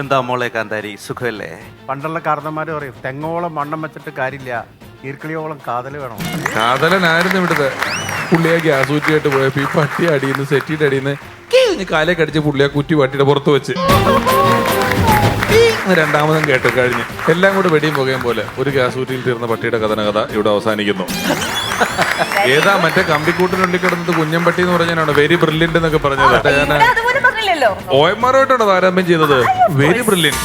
എന്താ മോളെ കാന്താരി സുഖമല്ലേ? പണ്ടുള്ള കാരണന്മാര് പറയും തെങ്ങോളം മണ്ണം വെച്ചിട്ട് കാര്യമില്ല, ഈർക്കിളിയോളം കാതൽ വേണം. കാതലനായിരുന്നു ഇവിടുത്തെ. പുള്ളിയെ ഗ്യാസ് കുറ്റിയായിട്ട് പോയപ്പോ ഈ പട്ടി അടിയുന്ന സെറ്റിയുടെ അടിയുന്ന കാലെ കടിച്ച് പുള്ളിയെ കുറ്റി പട്ടിയുടെ പുറത്ത് വെച്ച് രണ്ടാമതും കേട്ട് കഴിഞ്ഞ് എല്ലാം കൂടെ വെടിയും പുകയും പോലെ ഒരു ഗ്യാസ് കുറ്റിയിൽ തീർന്ന പട്ടിയുടെ കഥ ഇവിടെ അവസാനിക്കുന്നു. ഏതാ മറ്റേ കമ്പിക്കൂട്ടിനുള്ളിൽ കിടന്നത് കുഞ്ഞമ്പട്ടി എന്ന് പറഞ്ഞാണ് വെരി ബ്രില്യന്റ് എന്നൊക്കെ പറഞ്ഞത്. ഞാൻ ഓയന്മാരായിട്ടാണോ താരതമ്യം ചെയ്തത്? Very brilliant.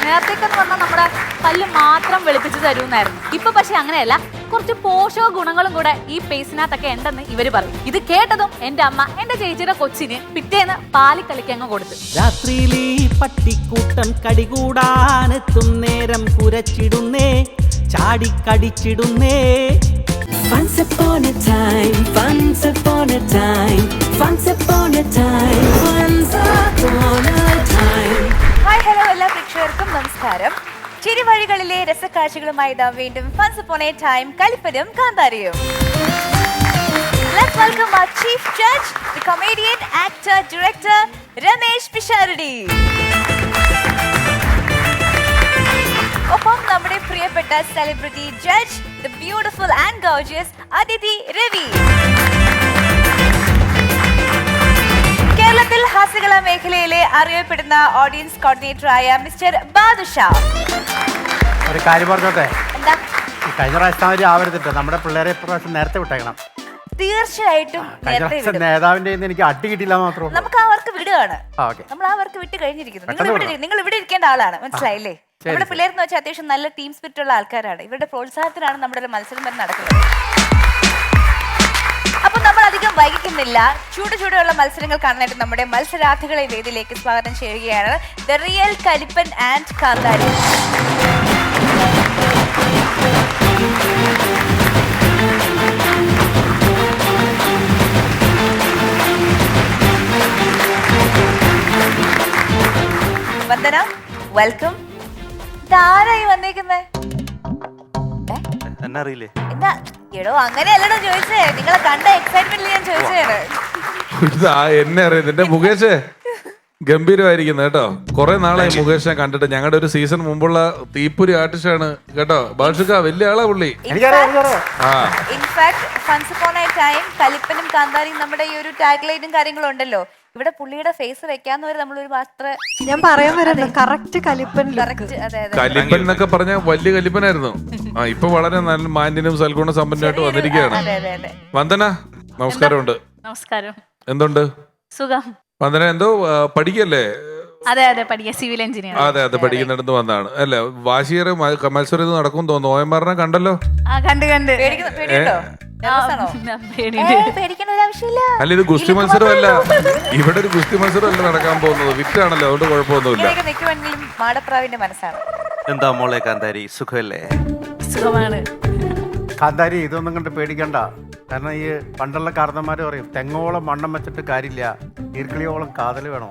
നേരത്തേക്ക് പറഞ്ഞാൽ നമ്മുടെ പല്ല് മാത്രം വെളുപ്പിച്ച് തരുമെന്നായിരുന്നു. ഇപ്പൊ പക്ഷെ അങ്ങനെയല്ല, കുറച്ച് പോഷക ഗുണങ്ങളും കൂടെ ഈ പേസ്റ്റിനകത്തൊക്കെ ഉണ്ടെന്ന് ഇവര് പറയും. ഇത് കേട്ടതും എന്റെ അമ്മ എന്റെ ചേച്ചിയുടെ കൊച്ചിന് പിറ്റേന്ന് പാലിക്കളിക്കങ്ങ് കൊടുത്തു. രാത്രിയിലീ പട്ടിക്കൂട്ടം കടികൂടാനെത്തും നേരം കുരച്ചിടുന്നേ, ചാടിക്കടിച്ചിടുന്നേ. Once upon a time, once upon a time, once upon a time, once upon a time. Hi hello എല്ലാ പ്രേക്ഷകർക്കും നമസ്കാരം. ചിരിവഴികളിലെ രസക്കാഴ്ചകളുമായി ഇതാ വീണ്ടും ഫൺസ് അപ്പോൺ എ ടൈം കലിപ്പനും കാന്താരിയും. Let's welcome our chief judge, the comedian, actor, director Ramesh Pisharody. ഒപ്പം നമ്മുടെ പ്രിയപ്പെട്ട celebrity judge, the beautiful and gorgeous Aditi Ravi. കേരളത്തിൽ ഹാസ്യകലാ മേഖലയിലെ അറിയപ്പെടുന്ന ഓഡിയൻസ് കോർഡിനേറ്ററായ മിസ്റ്റർ ബാദുഷാ. ഒരു കാര്യം പറഞ്ഞോട്ടെ, എന്താ? ഈ കഴിഞ്ഞ പ്രാവശ്യം ആവരുതിട്ട് നമ്മുടെ പിള്ളേരെ പ്രാവശ്യം നേരത്തെ വിട്ടേക്കണം. തീർച്ചയായിട്ടും കഴിഞ്ഞ നേരത്തെ പ്രാവശ്യം വിടും. നേതാവിന്റെ കയ്യിൽ നിന്ന് എനിക്ക് അടി കിട്ടിയില്ല മാത്രമേ ഉള്ളൂ. നമുക്ക് ആ വർക്ക് വിടുകയാണ്. ഓക്കെ, നമ്മൾ ആ വർക്ക് വിട്ട് കഴിഞ്ഞിരിക്കുന്നു. പെട്ടെന്ന് നിങ്ങൾ ഇവിടെ ഇരിക്കേണ്ട ആളാണ്, മനസ്സിലായില്ലേ? ശരി, നമ്മുടെ ശരി. പിള്ളേരെന്ന് വെച്ചാൽ അത്യാവശ്യം നല്ല ടീം സ്പിരിറ്റ് ഉള്ള ആൾക്കാരാണ്. ഇവരുടെ പ്രോത്സാഹനത്തിനാണ് നമ്മുടെ ഒരു മത്സരം വരെ നടക്കുന്നത്. അപ്പൊ നമ്മൾ അധികം വൈകിക്കുന്നില്ല. ചൂടുള്ള മത്സരങ്ങൾ കാണാനായിട്ട് നമ്മുടെ മത്സരാർത്ഥികളെ വേദിയിലേക്ക് സ്വാഗതം ചെയ്യുകയാണ്. ദ റിയൽ കലിപ്പൻ ആൻഡ് കാന്താരി. വന്ദന, വെൽക്കം. ഇതാരായി വന്നേക്കുന്നേ? എന്നെ അറിയില്ലേ? എന്താ എടോ, അങ്ങനെയല്ലടോ ചോദിച്ചേ. നിങ്ങളെ കണ്ട എക്സൈറ്റ്മെന്റിൽ ഞാൻ ചോദിച്ചതാണ്. ഇതാ എന്നെ അറിയുന്നത് മുകേഷ്. ഗംഭീരമായിരിക്കുന്നു കേട്ടോ. കുറെ നാളായി മുകേഷിനെ കണ്ടിട്ട്. ഞങ്ങളുടെ ഒരു സീസൺ മുമ്പുള്ള തീപ്പൊരി ആർട്ടിസ്റ്റാണ് കേട്ടോ. ബാഷുക്ക വലിയ ആളാ പുള്ളി. ആ in fact funs upon a time കലിപ്പനും കാന്താരിയും നമ്മുടെ ഈ ഒരു ടാഗ് ലൈനും കാര്യങ്ങളും ഉണ്ടല്ലോ, ഇവിടെ പുള്ളിയുടെ ഫേസ് വെക്കാന്ന് വരെ നമ്മളൊരു മാത്രം ഞാൻ പറയാൻ വരുന്നത് കറക്റ്റ് കലിപ്പൻ കറക്റ്റ്. അതെ അതെ. കലിപ്പൻ എന്നൊക്കെ പറഞ്ഞ വലിയ കലിപ്പനായിരുന്നു. ആ ഇപ്പൊ വളരെ നല്ല മാന്യനും സൽഗുണ സമ്പന്നമായിട്ട് വന്നിരിക്കുകയാണ്. അതെ അതെ അതെ. വന്ദന നമസ്കാരമുണ്ട്. നമസ്കാരം. എന്തുണ്ട് സുഖം. വന്ദന എന്തോ പഠിക്കല്ലേ? അതെ അതെ, പഠിക്കുക. Civil engineer. അതെ അതെ, പഠിക്കുന്നിടത്ത് വന്നതാണ് അല്ലേ? വാശിയേറെ മത്സരം ഇത് നടക്കും തോന്നുന്നു. ഓയന്മാരനെ കണ്ടല്ലോ. കണ്ട് പേടിയുണ്ടോ? nervous ആണോ? പേടിക്കേണ്ട ഒരു ആവശ്യമില്ല. അല്ല ഇത് ഗുസ്തി മത്സരമല്ല. ഇവിടെ ഒരു ഗുസ്തി മത്സരമല്ല നടക്കാൻ പോകുന്നത്. വിറ്റാണല്ലോ, അതുകൊണ്ട് കുഴപ്പമൊന്നുമില്ല. ഇങ്ങനെയൊക്കെ നിൽക്കുമെങ്കിലും മാടപ്രാവിന്റെ മനസ്സാണ്. എന്താ മോളെ കാന്താരി സുഖമല്ലേ? സുഖമാണ്. കാന്താരി ഇതൊന്നും കണ്ട് പേടിക്കണ്ട. കാരണം ഈ പണ്ടുള്ള കാരണന്മാര് പറയും തെങ്ങോളം മണ്ണം വെച്ചിട്ട് കാര്യമില്ല, ഈർക്കിളിയോളം കാതൽ വേണോ.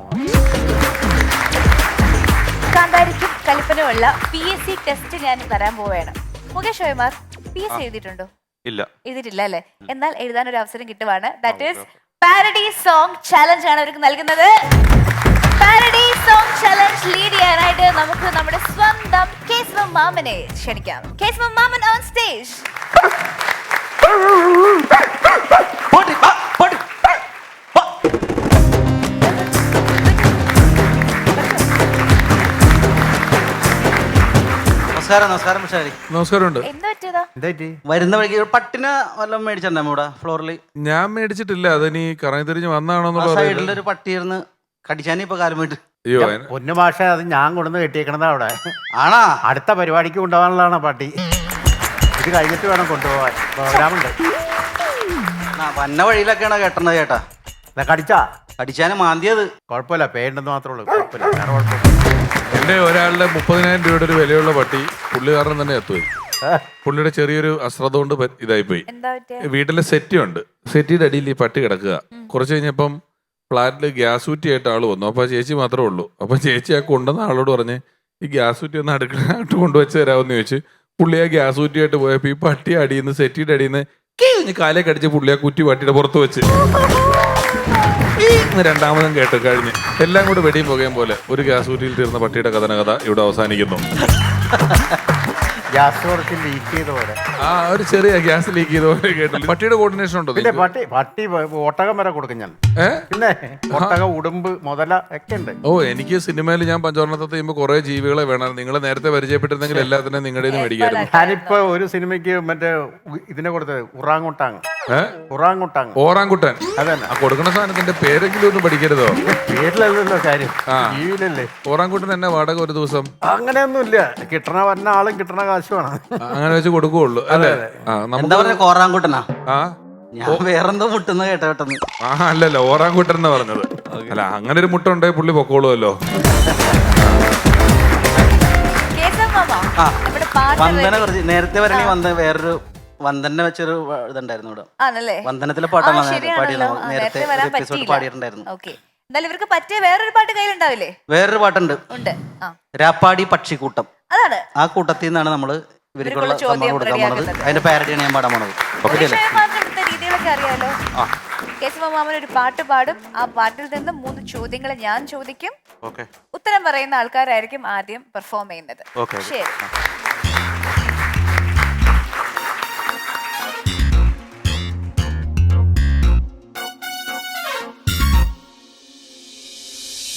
കാന്താരിക്കും കലിപ്പനുമുള്ള PSC ടെസ്റ്റ് ഞാൻ തരാൻ പോവുകയാണ്. മുകേഷ് ഓയമാർ PSC എഴുതിയിട്ടുണ്ടോ? ഇല്ല. എഴുതിയിട്ടില്ല അല്ലേ? എന്നാൽ എഴുതാൻ ഒരു അവസരം കിട്ടുവാണ്. That is parody song challenge ആണ് അവർക്ക് നൽകുന്നത്. പാരഡി സോങ് ചലഞ്ച് ലീഡ് ചെയ്യാനായിട്ട് നമുക്ക് നമ്മുടെ സ്വന്തം കേസ്മം മാമനെ ക്ഷണിക്കാം. കേസ്മം മാമൻ ഓൺ സ്റ്റേജ്. നമസ്കാരം മിഷാരി. നമസ്കാരമുണ്ട്. എന്ത് പറ്റിയതാ? എന്തായിട്ട് വരുന്ന വഴിക്ക് പട്ടിനെ വല്ലതും മേടിച്ചിട്ടുണ്ടോ ഇവിടെ ഫ്ലോറിൽ? ഞാൻ മേടിച്ചിട്ടില്ല. അതിനി കറങ്ങി തിരിഞ്ഞ് വന്നാണോന്നുള്ള സൈഡിൽ ഒരു പട്ടി ഇരുന്ന് കടിച്ചാനേ ഇപ്പൊ കാലം വീട്ട്. അയ്യോ പൊന്നു ഭാഷ, അത് ഞാൻ കൊണ്ടുവന്ന് കെട്ടിയേക്കണതാ അവിടെ. ആണാ? അടുത്ത പരിപാടിക്ക് കൊണ്ടുപോകാനുള്ളതാണ് പട്ടി. ഇത് കഴിഞ്ഞിട്ട് വേണം കൊണ്ടുപോകാൻ. പ്രോഗ്രാമുണ്ട്. വന്ന വഴിയിലൊക്കെയാണോ കേട്ടത് ചേട്ടാ? കടിച്ചാ കടിച്ചാനെ മാന്തിയത്. കുഴപ്പമില്ല, പേണ്ടെന്ന് മാത്രമേ ഉള്ളൂ. കുഴപ്പമില്ല, വേറെ കുഴപ്പമില്ല. എന്റെ ഒരാളുടെ 30,000 രൂപയുടെ ഒരു വിലയുള്ള പട്ടി പുള്ളി കാരണം തന്നെ എത്തുപോയി. പുള്ളിയുടെ ചെറിയൊരു അശ്രദ്ധ കൊണ്ട് ഇതായിപ്പോയി. എന്താ പറ്റിയ? വീട്ടിലെ സെറ്റി ഉണ്ട്. സെറ്റിയുടെ അടിയിൽ ഈ പട്ടി കിടക്കുക. കുറച്ച് കഴിഞ്ഞപ്പം ഫ്ലാറ്റിൽ ഗ്യാസ് കുറ്റിയായിട്ട് ആള് വന്നു. അപ്പൊ ചേച്ചി മാത്രമേ ഉള്ളൂ. അപ്പൊ ചേച്ചി ആ കൊണ്ടുവന്ന ആളോട് പറഞ്ഞ് ഈ ഗ്യാസ് കുറ്റി ഒന്ന് അടുക്കളായിട്ട് കൊണ്ടുവച്ച് തരാമെന്ന് ചോദിച്ചു. പുള്ളി ആ ഗ്യാസ് കുറ്റിയായിട്ട് പോയപ്പോ ഈ പട്ടി അടിയിൽ നിന്ന് സെറ്റിയുടെ അടിയിൽ നിന്ന് കാലെ കടിച്ച് പുള്ളി ആ കുറ്റി പട്ടിയുടെ പുറത്ത് വെച്ച് രണ്ടാമതും കേട്ട് കഴിഞ്ഞ് എല്ലാം കൂടെ വെടിയും പുകയും പോലെ ഒരു ഗ്യാസ് കുറ്റിയിൽ തീർന്ന പട്ടിയുടെ കഥ ഇവിടെ അവസാനിക്കുന്നു. ഗ്യാസ് കുറച്ച് ലീക്ക് ചെയ്ത പോലെ. ആ ഒരു ചെറിയ ഗ്യാസ് ലീക്ക് ചെയ്ത പോലെ കേട്ടില്ല. പട്ടിയുടെ കോർഡിനേഷൻ ഉണ്ടോ? പിന്നെ പട്ടി ഒട്ടകം വരെ കൊടുക്കും ഞാൻ. പിന്നെ ഒട്ടകം, ഉടുമ്പ്, മുതല ഒക്കെ ഉണ്ട്. ഓ, എനിക്ക് സിനിമയിൽ ഞാൻ പഞ്ചവർണ്ണത്തെ ചെയ്യുമ്പോൾ കുറെ ജീവികളെ വേണം. നിങ്ങൾ നേരത്തെ പരിചയപ്പെട്ടിരുന്നെങ്കിൽ എല്ലാത്തിനും നിങ്ങളുടെ മേടിക്കായിരുന്നു. ഞാനിപ്പോ ഒരു സിനിമയ്ക്ക് മറ്റേ ഇതിനെ കൊടുത്തത് ഉറാങ്ങുട്ടാങ്. ഓറാങ്കുട്ടൻ. അതന്നെ. ആ കൊടുക്കുന്ന സാധനത്തിന്റെ പേരെങ്കിലും ഒന്നും പഠിക്കരുതോ? പേരിലല്ലോ കാര്യം, ജീവിലല്ലേ. ഓറാങ്കുട്ടൻ തന്നെ വാടക ഒരു ദിവസം അങ്ങനെയൊന്നുമില്ല. കിട്ടണ വന്ന ആളും കിട്ടണ കാശുമാണ്. അങ്ങനെ വെച്ച് കൊടുക്കുകയുള്ളു അല്ലേ? എന്താ പറഞ്ഞ കോറാങ്കുട്ടനാ? ആ, ഞാൻ വേറെന്തോ മുട്ടുന്ന കേട്ട പെട്ടെന്ന്. ആ അല്ലല്ല, ഓറാങ്കുട്ടൻ എന്ന് പറഞ്ഞത്. അല്ല, അങ്ങനെ ഒരു മുട്ട ഉണ്ടെങ്കിൽ പുള്ളി പൊക്കോളുമല്ലോ. വന്ദന കുറച്ച് നേരത്തെ വരണി വന്ന വേറൊരു വന്ദനെ വെച്ചൊരു ഇതുണ്ടായിരുന്നു ഇവിടെ. വന്ദനത്തിലെ പാട്ടാണ് നേരത്തെ എപ്പിസോഡ് പാടിയിട്ടുണ്ടായിരുന്നു. എന്തായാലും ഇവർക്ക് പറ്റിയ വേറൊരു പാട്ട് കയ്യിലുണ്ടാവില്ലേ? വേറൊരു പാട്ടുണ്ട്, രാപ്പാടി പക്ഷിക്കൂട്ടം. അതാണ് ആ കൂട്ടത്തിൽ നിന്നാണ് നമ്മള് ഇവർക്കുള്ള സമ്മാനം കൊടുക്കാൻ പോണത്. അതിന്റെ പാരഡിയാണ് ഞാൻ പാടാൻ പോണത്. രീതികളൊക്കെ അറിയാലോ. കേശവമാമൻ ഒരു പാട്ട് പാടും. ആ പാട്ടിൽ നിന്ന് 3 ചോദ്യങ്ങൾ ഞാൻ ചോദിക്കും. ഉത്തരം പറയുന്ന ആൾക്കാരായിരിക്കും ആദ്യം പെർഫോം ചെയ്യുന്നത്. ശരി.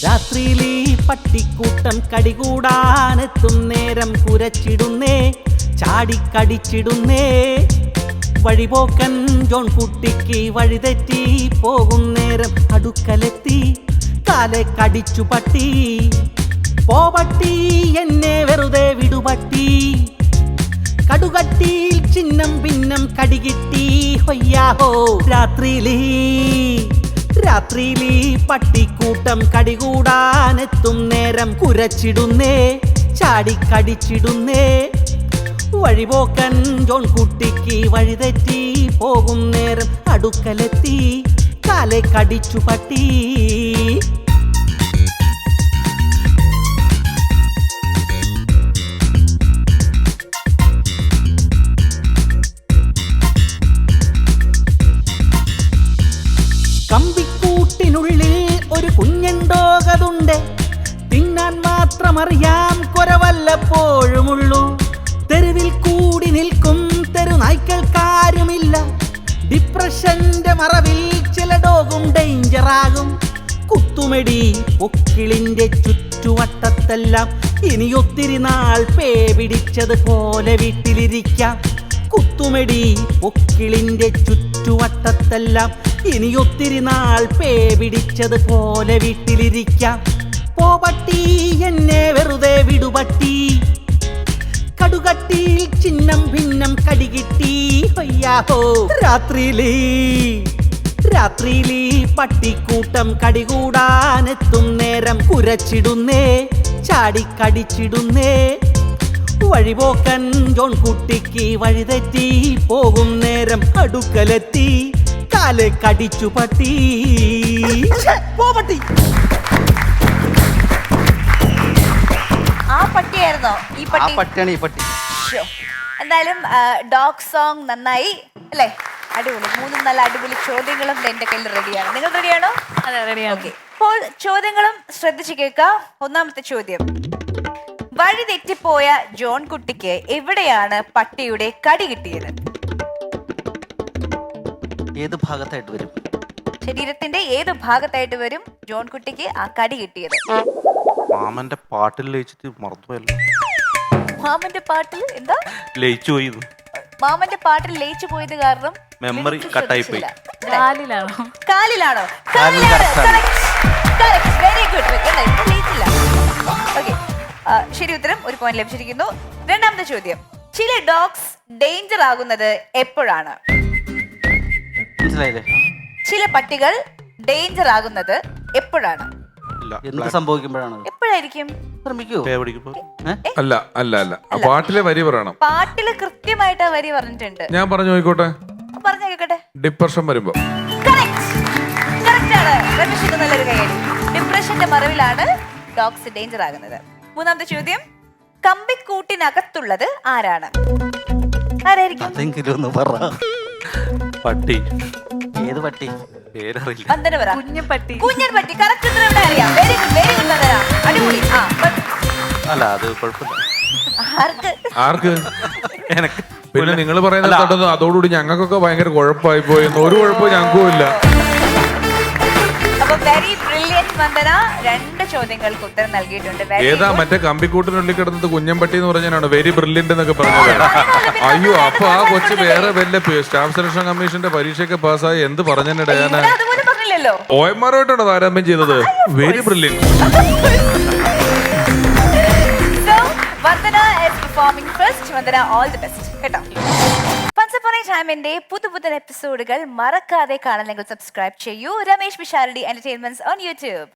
രാത്രിയിലീ പട്ടിക്കൂട്ടം കടികൂടാനെത്തും നേരം കുരച്ചിടുന്നേ, ചാടിക്കടിച്ചിടുന്നേ. വഴിപോക്കൻ ജോൺ കുട്ടിക്ക് വഴിതെറ്റി പോകും നേരം അടുക്കലെത്തി കാലെ കടിച്ചു പട്ടി. പോവട്ടി എന്നെ വെറുതെ വിടുപട്ടി, കടുകട്ടിയിൽ ചിഹ്നം ഭിന്നം കടികിട്ടി ഹൊയ്യാഹോ. രാത്രിയിലീ പട്ടിക്കൂട്ടം കടികൂടാനെത്തും നേരം കുരച്ചിടുന്നേ, ചാടിക്കടിച്ചിടുന്നേ. വഴിപോക്കൻ ജോൺ കുട്ടിക്ക് വഴിതെറ്റി പോകും നേരം അടുക്കലെത്തി കാലെ കടിച്ചു പട്ടി. കമ്പിക്കൂട്ടിനുള്ളിൽ ഒരു കുഞ്ഞുണ്ടോകതുണ്ട്, തിന്നാൻ മാത്രമറിയാം കൊരവല്ലപ്പോഴുമുള്ളൂ. തെരുവിൽ കൂടി നിൽക്കും തെരുനായ്ക്കൾക്കാരുമില്ല, ഡിപ്രഷന്റെ മറവിൽ ചില ഡോഗും ഡേഞ്ചറാകും. കുത്തുമെടി പൊക്കിളിന്റെ ചുറ്റുവട്ടത്തെല്ലാം ഇനിയൊത്തിരി നാൾ പേ പിടിച്ചത് പോലെ വീട്ടിലിരിക്കാം. കുത്തുമെടി പൊക്കിളിന്റെ ചുറ്റുവട്ടത്തെല്ലാം ഇനിയൊത്തിരി നാൾ പേ പിടിച്ചത് പോലെ വീട്ടിലിരിക്കാം. പോവട്ടി എന്നെ വെറുതെ വിടുപട്ടി, കടുകട്ടിയിൽ ചിഹ്നം ഭിന്നം കടികിട്ടി ഹൊയ്യാഹോ. രാത്രിയിലീ പട്ടിക്കൂട്ടം കടികൂടാനെത്തും നേരം കുരച്ചിടുന്നേ, ചാടിക്കടിച്ചിടുന്നേ. വഴിപോക്കൻ ജോൺ കുട്ടിക്ക് വഴിതെറ്റി പോകും നേരം അടുക്കലെത്തി കാലെ കടിച്ചു പട്ടി. പോവട്ടി. ആ പട്ടിയായിരുന്നോ ഈ പട്ടി? പട്ടിയാണ് ഈ പട്ടി. എന്തായാലും ഡോഗ് സോങ് നന്നായി അല്ലേ? അടിപൊളി. 3 നല്ല അടിപൊളി ചോദ്യങ്ങളും എന്റെ കയ്യിൽ റെഡിയാണ്. നിങ്ങൾ റെഡിയാണോ? അതെ, റെഡിയാണ്. ഓക്കെ, അപ്പോൾ ചോദ്യങ്ങളും ശ്രദ്ധിച്ചു കേൾക്കാം. ഒന്നാമത്തെ ചോദ്യം, വഴി തെറ്റിപ്പോയ ജോൺ കുട്ടിക്ക് എവിടെയാണ് പട്ടിയുടെ കടി കിട്ടിയത്? ഏത് ഭാഗത്തായിട്ട് വരും? ശരീരത്തിന്റെ ഏത് ഭാഗത്തായിട്ട് വരും ജോൺ കുട്ടിക്ക് ആ കടി കിട്ടിയത്? മാമന്റെ പാട്ടിൽ ലയിച്ചിട്ട് മറന്നുപോയല്ലോ. മാമന്റെ പാട്ടിൽ എന്താ ലയിച്ചു പോയി. മാമന്റെ പാട്ടിൽ ലയിച്ചു പോയത് കാരണം മെമ്മറി കട്ടായി പോയി. കാലിലാണോ? കാലിലാണോ? Very good. ഓക്കെ, ശരി ഉത്തരം. 1 പോയിന്റ് ലഭിച്ചിരിക്കുന്നു. രണ്ടാമത്തെ ചോദ്യം, ചില ഡോഗ്സ് ഡേഞ്ചർ ആകുന്നത് എപ്പോഴാണ്? മനസ്സിലായില്ലേ? ചില പട്ടികൾ ഡേഞ്ചർ ആകുന്നത് എപ്പോഴാണ്? എന്ത് സംഭവിക്കുമ്പോഴാണ്? എപ്പോഴായിരിക്കും? ശ്രമിക്കൂ. അല്ല അല്ല അല്ല, ആ പാട്ടിലെ വരി പറയണം. പാട്ടില് കൃത്യമായിട്ട് ആ വരി പറഞ്ഞിട്ടുണ്ട്. ഞാൻ പറഞ്ഞു നോക്കട്ടെ. പറഞ്ഞു കേൾക്കട്ടെ. ഡിപ്രഷൻ വരുമ്പോ. നല്ലൊരു കൈയടി. ഡിപ്രഷന്റെ മറവിലാണ് ഡോഗ്സ് ഡേഞ്ചർ ആകുന്നത്. മൂന്നാമത്തെ ചോദ്യം, കമ്പിക്കൂട്ടിനകത്തുള്ളത് ആരാണ്? ആരായിരിക്കും? അതെങ്കിലും ഒന്ന് പറ. പട്ടി. ഏത് പട്ടി? പേരറിയില്ല. വന്ദന പറ. കുഞ്ഞപ്പട്ടി. കുഞ്ഞൻ പട്ടി. കറക്റ്റ് ഉത്തരം ഇവിടെ അറിയാം. Very good Vandana. അടിപൊളി. അല്ല അത് കുഴപ്പമില്ല. ആർക്ക്? എനക്ക് പിന്നെ നിങ്ങൾ പറയുന്നത് കേട്ടത് അതോടുകൂടി ഞങ്ങൾക്കൊക്കെ ഭയങ്കര കുഴപ്പമായി പോയി. ഒരു കുഴപ്പവും ഞങ്ങൾക്കും ഇല്ല. അപ്പൊ വെരി ബ്രില്യന്റ് വന്ദന. 2 ചോദ്യങ്ങൾക്ക് ഉത്തരം നൽകിയിട്ടുണ്ട്. ഏതാ മറ്റേ കമ്പിക്കൂട്ടിനുള്ളിൽ കിടന്നത് കുഞ്ഞമ്പട്ടി എന്ന് പറഞ്ഞാണ് വെരി ബ്രില്യന്റ് എന്നൊക്കെ പറഞ്ഞത്. അയ്യോ അപ്പൊ ആ കൊച്ചു വേറെ വല്ല സ്റ്റാഫ് സെലക്ഷൻ കമ്മീഷന്റെ പരീക്ഷയൊക്കെ പാസ്സായി എന്ത് പറഞ്ഞിട്ട് ഞാൻ അതുപോലെ പറഞ്ഞില്ലല്ലോ. OMR-ആയിട്ടാണോ താരതമ്യം ചെയ്തത്? Very brilliant. Vandana is performing first. Vandana all the best. കേട്ടോ. Once upon a timeന്റെ പുതുപുത്തൻ എപ്പിസോഡുകൾ മറക്കാതെ കാണണമെങ്കിൽ സബ്സ്ക്രൈബ് ചെയ്യൂ. Ramesh Pisharody entertainments on YouTube.